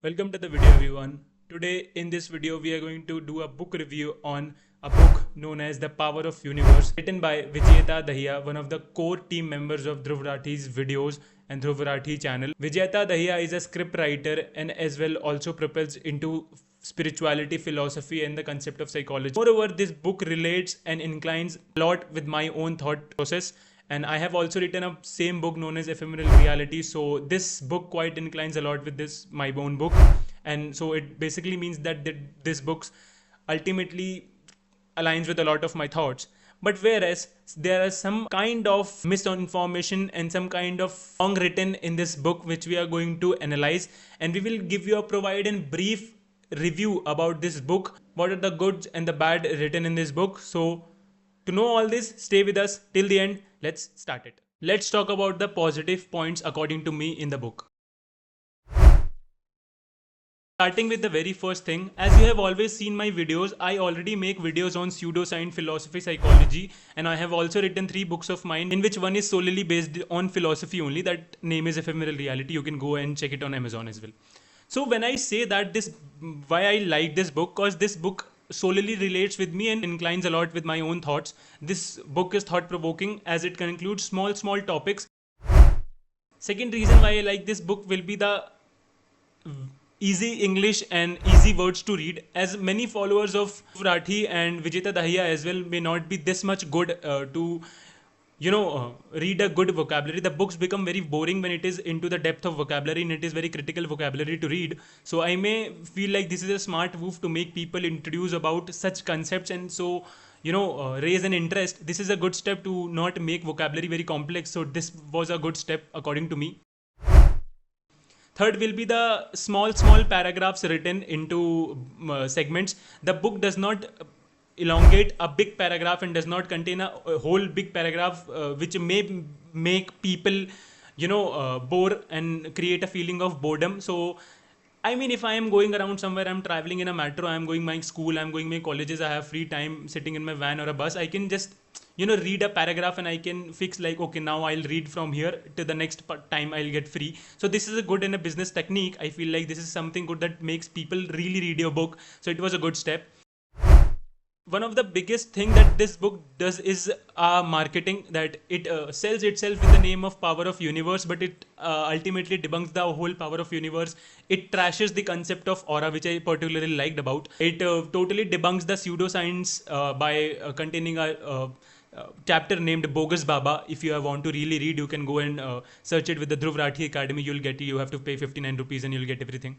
Welcome to the video everyone. Today in this video we are going to do a book review on a book known as The Power of Universe, written by VIJETA Dahiya, one of the core team members of Dhruvrathee's videos and Dhruvrathee channel. VIJETA Dahiya is a script writer and as well also propels into spirituality, philosophy and the concept of psychology. Moreover, this book relates and inclines a lot with my own thought process, and I have also written a same book known as Ephemeral Reality. So this book quite inclines a lot with this my own book, and so it basically means that this book ultimately aligns with a lot of my thoughts. But whereas there is some kind of misinformation and some kind of wrong written in this book which we are going to analyze, and we will give you a provide a brief review about this book, what are the goods and the bad written in this book. So to know all this, stay with us till the end. Let's start it. Let's talk about the positive points according to me in the book. Starting with the very first thing, as you have always seen my videos, I already make videos on pseudoscience, philosophy, psychology, and I have also written 3 books of mine in which one is solely based on philosophy only. That name is Ephemeral Reality. You can go and check it on Amazon as well. So when I say that why I like this book, because this book solely relates with me and inclines a lot with my own thoughts. This book is thought provoking as it concludes small topics. Second reason why I like this book will be the easy English and easy words to read, as many followers of Dhruvrathee and VIJETA Dahiya as well may not be this much good to read a good vocabulary. The books become very boring when it is into the depth of vocabulary, and it is very critical vocabulary to read. So I may feel like this is a smart move to make people introduce about such concepts, and so raise an interest. This is a good step to not make vocabulary very complex. So this was a good step according to me. Third will be the small paragraphs written into segments. The book does not elongate a big paragraph and does not contain a whole big paragraph which may make people bore and create a feeling of boredom. So I mean, if I am going around somewhere, I'm traveling in a metro, I'm going my school, I'm going my colleges, I have free time sitting in my van or a bus, I can just read a paragraph and I can fix like, okay, now I'll read from here to the next time I'll get free. So this is a good in a business technique. I feel like this is something good that makes people really read your book. So it was a good step. One of the biggest thing that this book does is marketing, that it sells itself with the name of Power of Universe, but it ultimately debunks the whole Power of Universe. It trashes the concept of aura, which I particularly liked about. It totally debunks the pseudoscience by containing a chapter named Bogus Baba. If you want to really read, you can go and search it with the Dhruvrathee Academy. You have to pay 59 rupees and you'll get everything.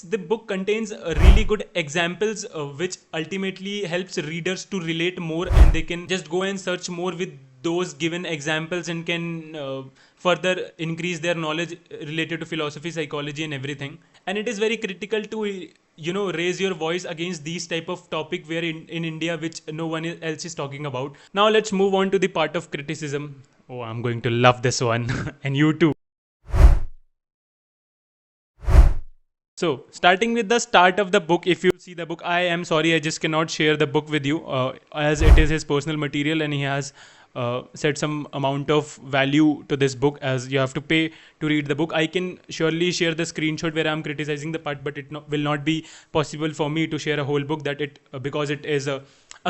The book contains really good examples which ultimately helps readers to relate more, and they can just go and search more with those given examples and can further increase their knowledge related to philosophy, psychology and everything. And it is very critical to raise your voice against these type of topic where in India which no one else is talking about. Now let's move on to the part of criticism. Oh, I'm going to love this one and you too. So starting with the start of the book, if you see the book, I am sorry, I just cannot share the book with you as it is his personal material and he has set some amount of value to this book as you have to pay to read the book. I can surely share the screenshot where I am criticizing the part, but it will not be possible for me to share a whole book because it is a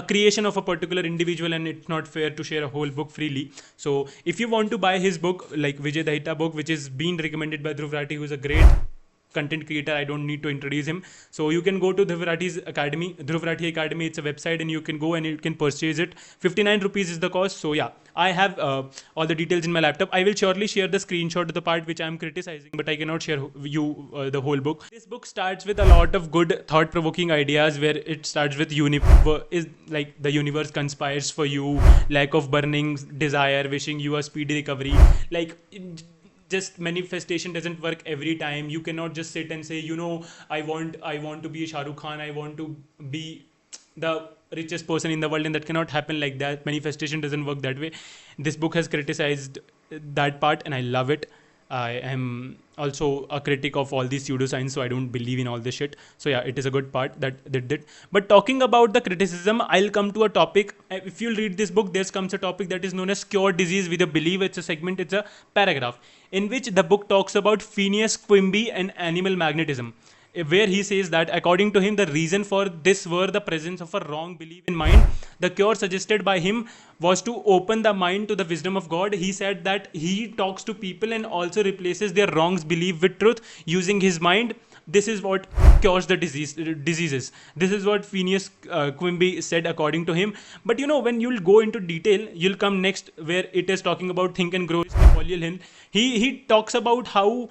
creation of a particular individual and it's not fair to share a whole book freely. So if you want to buy his book, like Vijay Dahiya book, which is being recommended by Dhruvrathee, who is a great content creator, I don't need to introduce him. So you can go to Dhruvrathee's Academy, Dhruvrathee Academy, it's a website and you can go and you can purchase it. 59 rupees is the cost. So yeah, I have all the details in my laptop. I will surely share the screenshot of the part which I am criticizing, but I cannot share you the whole book. This book starts with a lot of good thought-provoking ideas where it starts with is like the universe conspires for you, lack of burning desire, wishing you a speedy recovery. Like just manifestation doesn't work every time. You cannot just sit and say, I want to be a Shah Rukh Khan, I want to be the richest person in the world, and that cannot happen like that. Manifestation doesn't work that way. This book has criticized that part and I love it. I am also a critic of all these pseudoscience, so I don't believe in all this shit. So yeah, it is a good part that they did. But talking about the criticism, I'll come to a topic. If you'll read this book, there comes a topic that is known as cure disease with a belief. It's a segment, it's a paragraph in which the book talks about Phineas Quimby and animal magnetism, where he says that according to him the reason for this were the presence of a wrong belief in mind. The cure suggested by him was to open the mind to the wisdom of God. He said that he talks to people and also replaces their wrongs belief with truth using his mind. This is what cures the diseases. This is what Phineas Quimby said according to him. But you know, when you'll go into detail, you'll come next where it is talking about Think and Grow. Napoleon Hill. He talks about how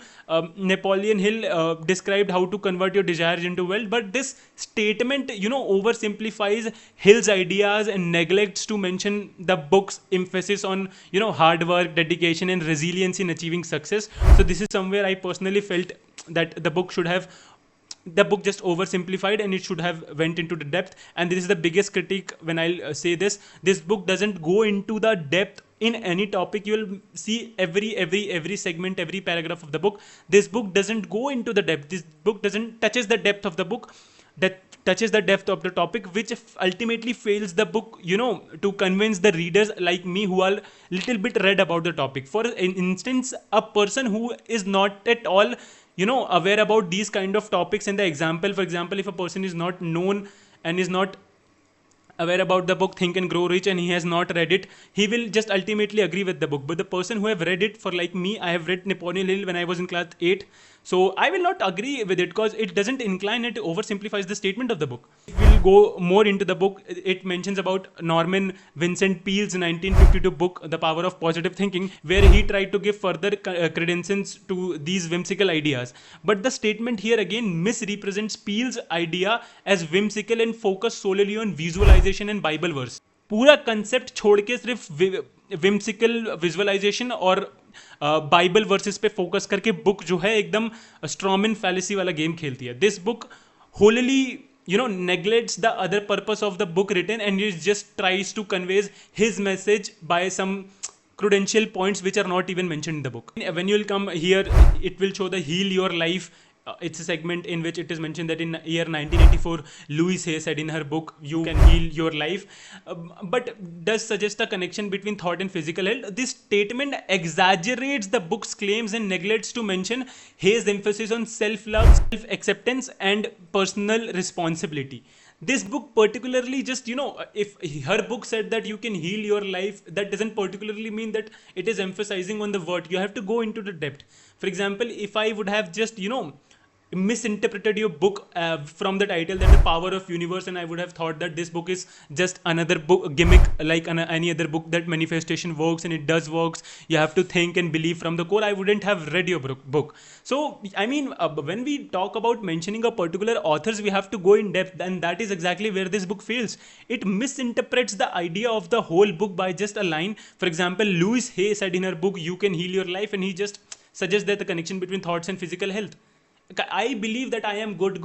Napoleon Hill described how to convert your desires into wealth. But this statement, you know, oversimplifies Hill's ideas and neglects to mention the book's emphasis on, you know, hard work, dedication, and resilience in achieving success. So this is somewhere I personally felt that the book just oversimplified and it should have went into the depth. And this is the biggest critique when I'll say this book doesn't go into the depth in any topic. You will see every segment, every paragraph of the book. This book doesn't go into the depth. This book doesn't touches the depth of the book, that touches the depth of the topic, which ultimately fails the book, you know, to convince the readers like me who are little bit read about the topic. For instance, a person who is not at all, you know, aware about these kind of topics, and the example, for example, if a person is not known and is not aware about the book Think and Grow Rich and he has not read it, he will just ultimately agree with the book. But the person who have read it, for like me, I have read Napoleon Hill when I was in class 8. So I will not agree with it because it doesn't incline, it oversimplifies the statement of the book. If we'll go more into the book, it mentions about Norman Vincent Peale's 1952 book, The Power of Positive Thinking, where he tried to give further credence to these whimsical ideas. But the statement here again misrepresents Peale's idea as whimsical and focused solely on visualization and Bible verse. पूरा concept छोड़ के सिर्फ whimsical visualization और Bible verses पे focus करके book जो है एकदम स्ट्रॉमन फैलेसी वाला गेम खेलती है. This book wholly, you know, neglects the other purpose of the book written and it just tries to convey his message by some credential points which are not even mentioned in the book. When you'll come here, it will show the heal your life. It's a segment in which it is mentioned that in year 1984, Louise Hay said in her book, you can heal your life. But does suggest a connection between thought and physical health. This statement exaggerates the book's claims and neglects to mention Hay's emphasis on self-love, self-acceptance, and personal responsibility. This book particularly just, you know, if her book said that you can heal your life, that doesn't particularly mean that it is emphasizing on the word. You have to go into the depth. For example, if I would have just, you know, misinterpreted your book from the title that the power of universe, and I would have thought that this book is just another book gimmick like any other book that manifestation works and it does works, you have to think and believe from the core, I wouldn't have read your book. So I mean, when we talk about mentioning a particular authors, we have to go in depth, and that is exactly where this book fails. It misinterprets the idea of the whole book by just a line. For example, Louise Hay said in her book you can heal your life, and he just suggests that the connection between thoughts and physical health. I believe that I am good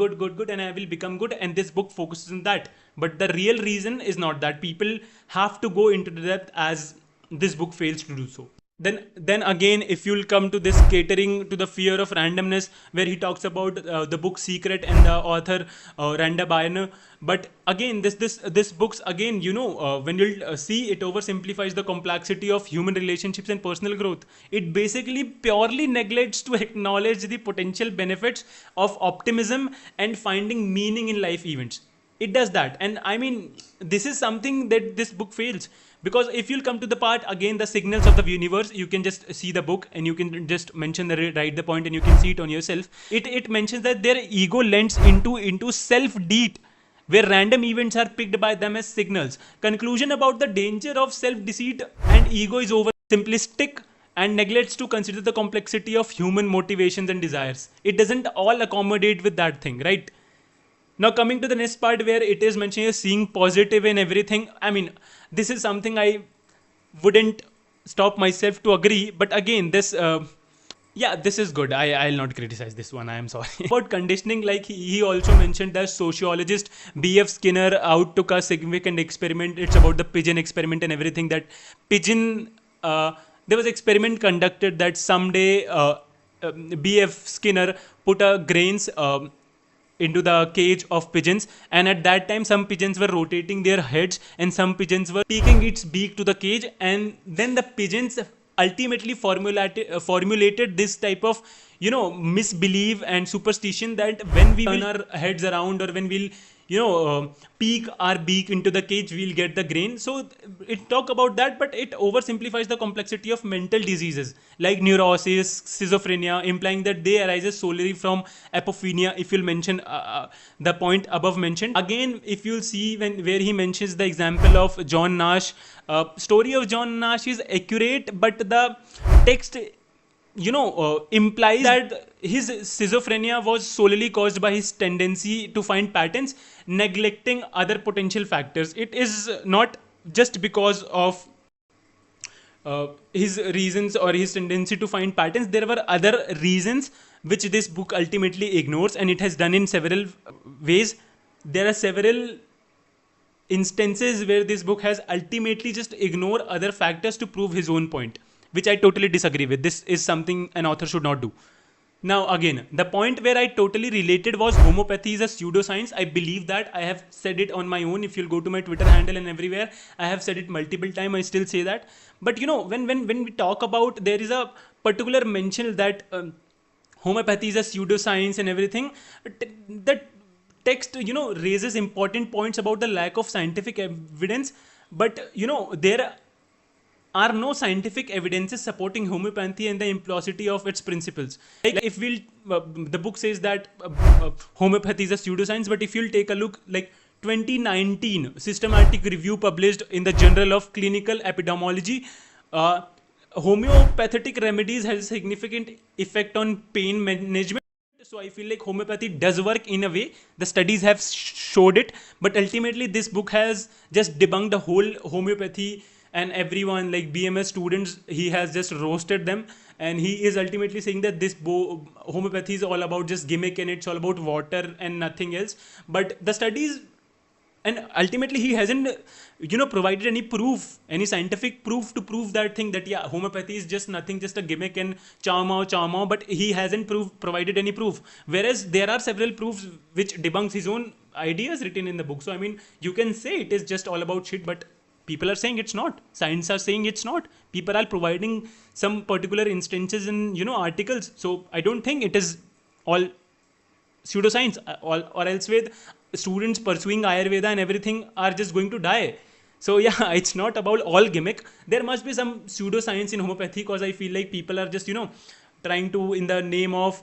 and I will become good, and this book focuses on that. But the real reason is not that. People have to go into the depth as this book fails to do so. Then again, if you'll come to this catering to the fear of randomness, where he talks about the book Secret and the author Randa Byrne. But again, this books again, you know, when you'll see, it oversimplifies the complexity of human relationships and personal growth. It basically purely neglects to acknowledge the potential benefits of optimism and finding meaning in life events. It does that, and I mean, this is something that this book fails. Because if you'll come to the part again, the signals of the universe, you can just see the book and you can just mention write the point and you can see it on yourself. It mentions that their ego lends into self-deceit, where random events are picked by them as signals. Conclusion about the danger of self-deceit and ego is over simplistic and neglects to consider the complexity of human motivations and desires. It doesn't all accommodate with that thing, right? Now coming to the next part where it is mentioning seeing positive in everything. I mean, this is something I wouldn't stop myself to agree. But again, this is good. I'll not criticize this one. I am sorry. About conditioning, like he also mentioned that sociologist B.F. Skinner outtook a significant experiment. It's about the pigeon experiment and everything. That pigeon, there was experiment conducted that someday B.F. Skinner put grains into the cage of pigeons, and at that time some pigeons were rotating their heads and some pigeons were peeking its beak to the cage, and then the pigeons ultimately formulated this type of misbelief and superstition that when we turn our heads around or when we'll peek our beak into the cage, we'll get the grain. So it talk about that, but it oversimplifies the complexity of mental diseases like neurosis, schizophrenia, implying that they arises solely from apophenia. If you'll mention the point above mentioned again, if you'll see where he mentions the example of John Nash, story of John Nash is accurate, but the text implies that his schizophrenia was solely caused by his tendency to find patterns, neglecting other potential factors. It is not just because of his reasons or his tendency to find patterns. There were other reasons which this book ultimately ignores, and it has done in several ways. There are several instances where this book has ultimately just ignored other factors to prove his own point, which I totally disagree with. This is something an author should not do. Now again, the point where I totally related was homeopathy is a pseudoscience. I believe that. I have said it on my own. If you'll go to my Twitter handle and everywhere, I have said it multiple times. I still say that. But when we talk about, there is a particular mention that homeopathy is a pseudoscience and everything. That text raises important points about the lack of scientific evidence, but there are no scientific evidences supporting homeopathy and the implausibility of its principles. Like if we'll, the book says that homeopathy is a pseudoscience, but if you'll take a look, like 2019 systematic review published in the Journal of Clinical Epidemiology, homeopathic remedies has a significant effect on pain management. So I feel like homeopathy does work in a way. The studies have showed it, but ultimately this book has just debunked the whole homeopathy, and everyone like BMS students, he has just roasted them, and he is ultimately saying that this homeopathy is all about just gimmick and it's all about water and nothing else. But the studies, and ultimately he hasn't provided any proof, any scientific proof to prove that thing, that yeah, homeopathy is just nothing, just a gimmick and chow mao, but he hasn't provided any proof, whereas there are several proofs which debunks his own ideas written in the book. So I mean, you can say it is just all about shit, but people are saying it's not. Science are saying it's not. People are providing some particular instances in articles. So I don't think it is all pseudoscience, or else with students pursuing Ayurveda and everything are just going to die. So yeah, it's not about all gimmick. There must be some pseudoscience in homeopathy, because I feel like people are just trying to, in the name of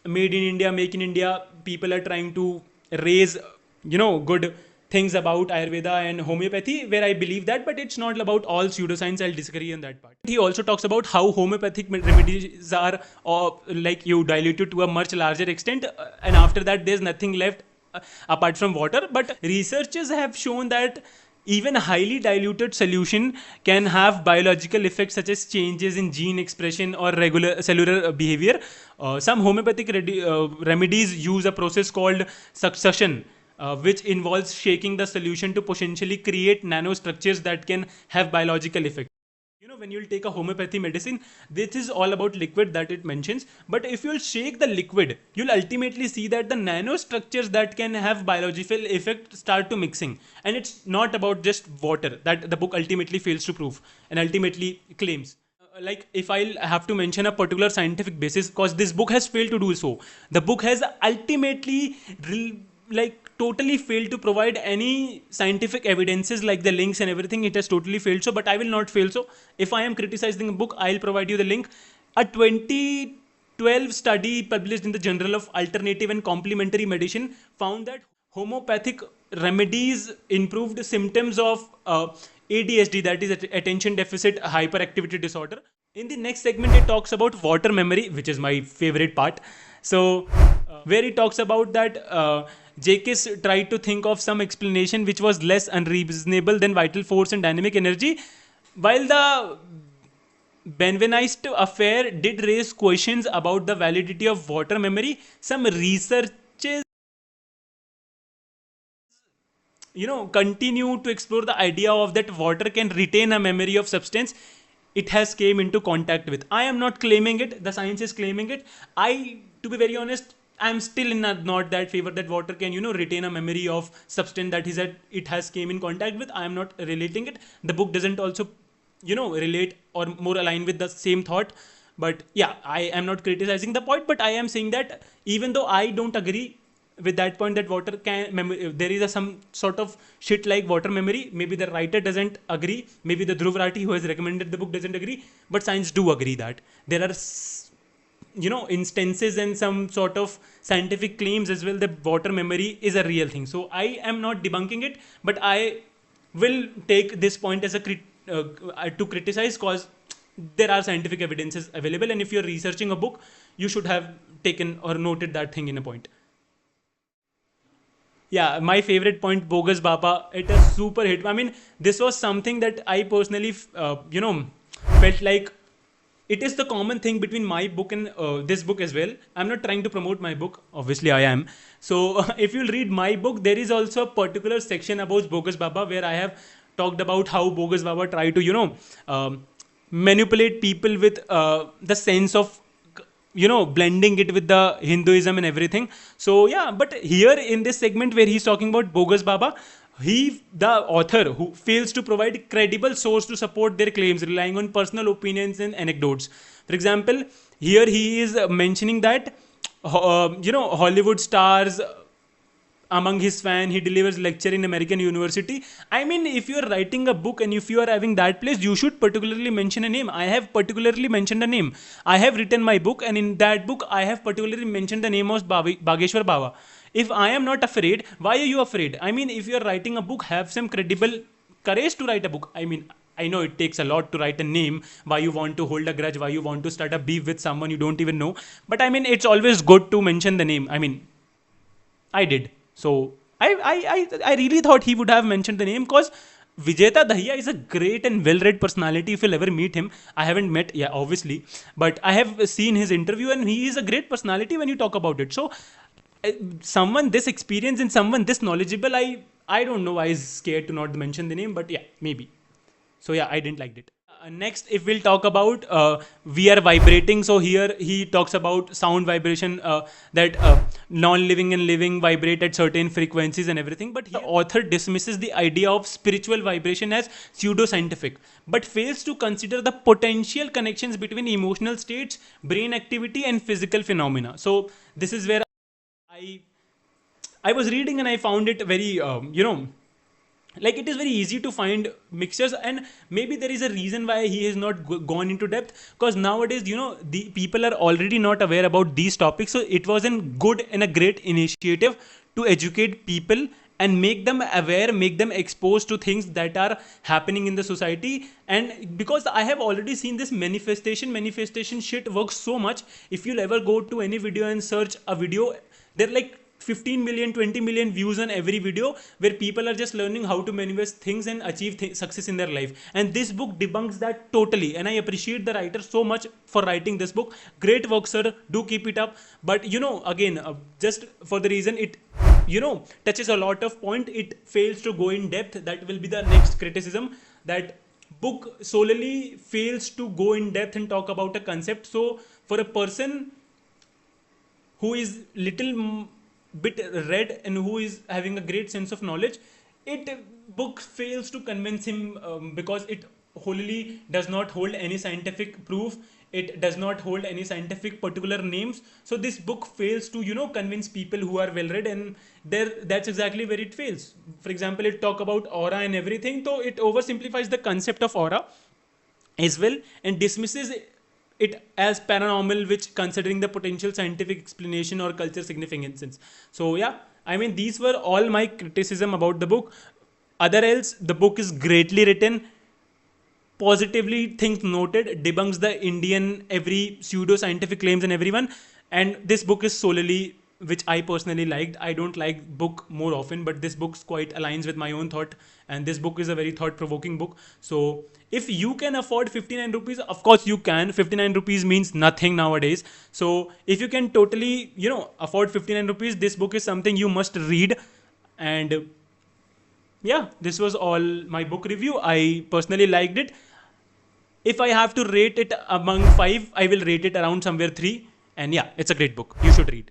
made in India, make in India, people are trying to raise good things about Ayurveda and homeopathy, where I believe that, but it's not about all pseudoscience. I'll disagree on that part. He also talks about how homeopathic remedies are like you diluted to a much larger extent, and after that there's nothing left apart from water. But researchers have shown that even a highly diluted solution can have biological effects such as changes in gene expression or regular cellular behavior. Some homeopathic remedies use a process called succussion, which involves shaking the solution to potentially create nanostructures that can have biological effect. When you'll take a homeopathy medicine, this is all about liquid that it mentions, but if you'll shake the liquid, you'll ultimately see that the nanostructures that can have biological effect start to mixing, and it's not about just water, that the book ultimately fails to prove and ultimately claims. Like if I'll have to mention a particular scientific basis, because this book has failed to do so, the book has ultimately totally failed to provide any scientific evidences like the links and everything. It has totally failed so, but I will not fail so. If I am criticizing a book, I'll provide you the link. A 2012 study published in the Journal of Alternative and Complementary Medicine found that homeopathic remedies improved symptoms of ADHD, that is attention deficit hyperactivity disorder. In the next segment, it talks about water memory, which is my favorite part. So where it talks about that Jacques tried to think of some explanation which was less unreasonable than vital force and dynamic energy. While the Benveniste affair did raise questions about the validity of water memory, some researchers continue to explore the idea of that water can retain a memory of substance it has came into contact with. I am not claiming it, the science is claiming it. To be very honest, I'm still in not that favor that water can, retain a memory of substance that is that it has came in contact with. I am not relating it. The book doesn't also, relate or more align with the same thought. But yeah, I am not criticizing the point, but I am saying that even though I don't agree with that point that water can there is some sort of shit like water memory. Maybe the writer doesn't agree. Maybe the Dhruvrathee who has recommended the book doesn't agree. But science do agree that there are instances and some sort of scientific claims as well that water memory is a real thing. So I am not debunking it, but I will take this point as a to criticize, cause there are scientific evidences available, and if you're researching a book, you should have taken or noted that thing in a point. Yeah, my favorite point, Bogus Baba, it is super hit. I mean, this was something that I personally, felt like it is the common thing between my book and this book as well. I'm not trying to promote my book. Obviously, I am. So if you'll read my book, there is also a particular section about Bogus Baba where I have talked about how Bogus Baba try to, manipulate people with the sense of blending it with the Hinduism and everything. So yeah, but here in this segment where he's talking about Bogus Baba, the author who fails to provide credible source to support their claims, relying on personal opinions and anecdotes. For example, here he is mentioning that Hollywood stars among his fan, he delivers lecture in American university. I mean, if you are writing a book and if you are having that place, you should particularly mention a name. I have particularly mentioned a name. I have written my book, and in that book I have particularly mentioned the name of Bageshwar Baba. If I am not afraid, why are you afraid? I mean, if you are writing a book, have some credible courage to write a book. I mean, I know it takes a lot to write a name, why you want to hold a grudge, why you want to start a beef with someone you don't even know. But I mean, it's always good to mention the name. I mean, I did. So I really thought he would have mentioned the name, because VIJETA Dahiya is a great and well-read personality. If you'll ever meet him, I haven't met, yeah, obviously, but I have seen his interview, and he is a great personality when you talk about it. So someone this experienced and someone this knowledgeable, I don't know why he's scared to not mention the name, but yeah, maybe. So yeah, I didn't like it. Next, if we'll talk about we are vibrating. So here he talks about sound vibration, that non-living and living vibrate at certain frequencies and everything. But the author dismisses the idea of spiritual vibration as pseudoscientific, but fails to consider the potential connections between emotional states, brain activity, and physical phenomena. So this is where I was reading and I found it very, like it is very easy to find mixtures, and maybe there is a reason why he has not gone into depth, because nowadays, the people are already not aware about these topics. So it was a good and a great initiative to educate people and make them aware, make them exposed to things that are happening in the society. And because I have already seen this manifestation shit works so much. If you'll ever go to any video and search a video, they're like 15 million, 20 million views on every video, where people are just learning how to manifest things and achieve success in their life. And this book debunks that totally. And I appreciate the writer so much for writing this book. Great work, sir. Do keep it up. But again, just for the reason it, touches a lot of point, it fails to go in depth. That will be the next criticism. That book solely fails to go in depth and talk about a concept. So for a person who is little bit read and who is having a great sense of knowledge, book fails to convince him, because it wholly does not hold any scientific proof. It does not hold any scientific particular names. So this book fails to convince people who are well read, and that's exactly where it fails. For example, it talk about aura and everything, so it oversimplifies the concept of aura as well, and dismisses it as paranormal, which considering the potential scientific explanation or culture significance. So yeah, I mean, these were all my criticism about the book. Other else, the book is greatly written, positively things noted, debunks the Indian every pseudo scientific claims and everyone. And this book is solely, which I personally liked. I don't like book more often, but this book quite aligns with my own thought, and this book is a very thought-provoking book. So if you can afford 59 rupees, of course you can. 59 rupees means nothing nowadays. So if you can totally, afford 59 rupees, this book is something you must read. And yeah, this was all my book review. I personally liked it. If I have to rate it among 5, I will rate it around somewhere 3. And yeah, it's a great book. You should read.